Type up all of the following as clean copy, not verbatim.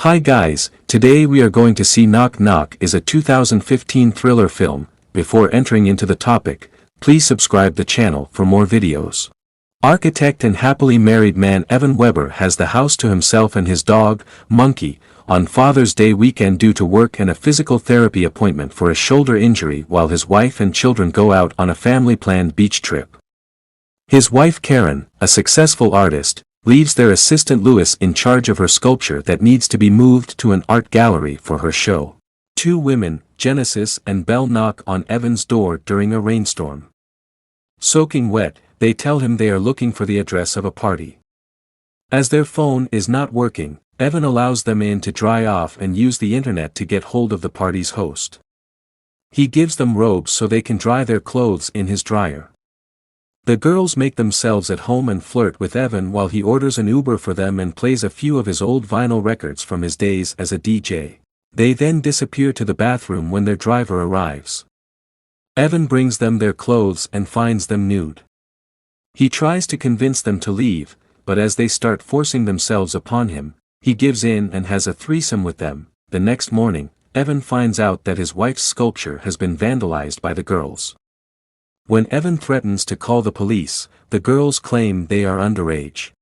Hi guys, today we are going to see Knock Knock is a 2015 thriller film. Before entering into the topic, please subscribe the channel for more videos. Architect and happily married man Evan Weber has the house to himself and his dog, Monkey, on Father's Day weekend due to work and a physical therapy appointment for a shoulder injury while his wife and children go out on a family-planned beach trip. His wife Karen, a successful artist, leaves their assistant Louis in charge of her sculpture that needs to be moved to an art gallery for her show. Two women, Genesis and Belle, knock on Evan's door during a rainstorm. Soaking wet, they tell him they are looking for the address of a party. As their phone is not working, Evan allows them in to dry off and use the internet to get hold of the party's host. He gives them robes so they can dry their clothes in his dryer. The girls make themselves at home and flirt with Evan while he orders an Uber for them and plays a few of his old vinyl records from his days as a DJ. They then disappear to the bathroom when their driver arrives. Evan brings them their clothes and finds them nude. He tries to convince them to leave, but as they start forcing themselves upon him, he gives in and has a threesome with them. The next morning, Evan finds out that his wife's sculpture has been vandalized by the girls. When Evan threatens to call the police, the girls claim they are underage.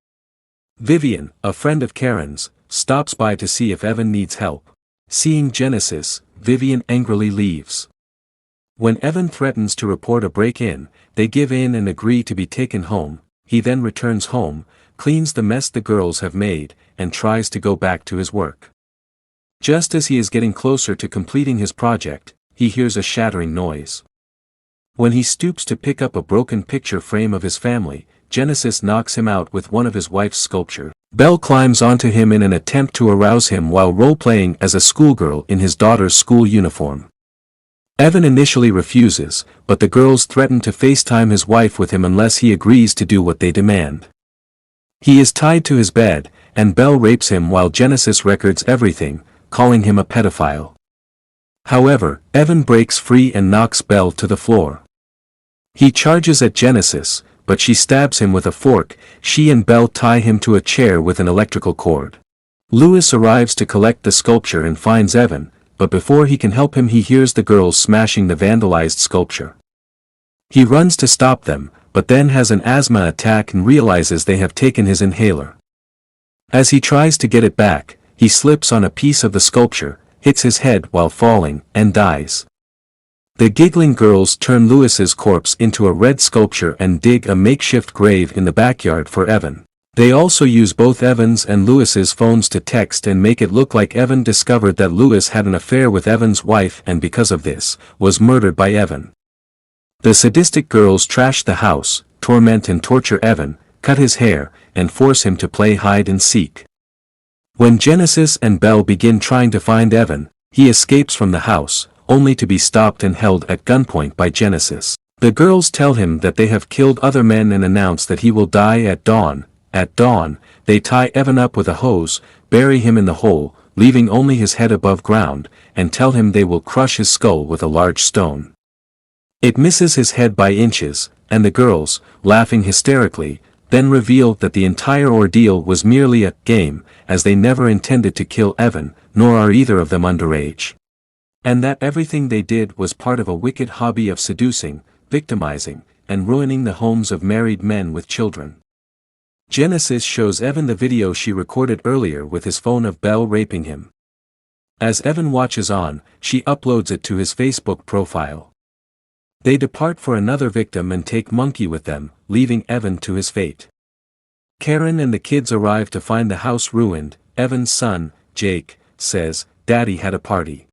Vivian, a friend of Karen's, stops by to see if Evan needs help. Seeing Genesis, Vivian angrily leaves. When Evan threatens to report a break-in, they give in and agree to be taken home. He then returns home, cleans the mess the girls have made, and tries to go back to his work. Just as he is getting closer to completing his project, he hears a shattering noise. When he stoops to pick up a broken picture frame of his family, Genesis knocks him out with one of his wife's sculpture. Belle climbs onto him in an attempt to arouse him while role-playing as a schoolgirl in his daughter's school uniform. Evan initially refuses, but the girls threaten to FaceTime his wife with him unless he agrees to do what they demand. He is tied to his bed, and Belle rapes him while Genesis records everything, calling him a pedophile. However, Evan breaks free and knocks Belle to the floor. He charges at Genesis, but she stabs him with a fork. She and Belle tie him to a chair with an electrical cord. Louis arrives to collect the sculpture and finds Evan, but before he can help him he hears the girls smashing the vandalized sculpture. He runs to stop them, but then has an asthma attack and realizes they have taken his inhaler. As he tries to get it back, he slips on a piece of the sculpture, hits his head while falling, and dies. The giggling girls turn Louis's corpse into a red sculpture and dig a makeshift grave in the backyard for Evan. They also use both Evan's and Louis's phones to text and make it look like Evan discovered that Louis had an affair with Evan's wife and because of this, was murdered by Evan. The sadistic girls trash the house, torment and torture Evan, cut his hair, and force him to play hide and seek. When Genesis and Belle begin trying to find Evan, he escapes from the house, only to be stopped and held at gunpoint by Genesis. The girls tell him that they have killed other men and announce that he will die at dawn. At dawn, they tie Evan up with a hose, bury him in the hole, leaving only his head above ground, and tell him they will crush his skull with a large stone. It misses his head by inches, and the girls, laughing hysterically, then reveal that the entire ordeal was merely a game, as they never intended to kill Evan, nor are either of them underage. And that everything they did was part of a wicked hobby of seducing, victimizing, and ruining the homes of married men with children. Genesis shows Evan the video she recorded earlier with his phone of Belle raping him. As Evan watches on, she uploads it to his Facebook profile. They depart for another victim and take Monkey with them, leaving Evan to his fate. Karen and the kids arrive to find the house ruined. Evan's son, Jake, says, "Daddy had a party.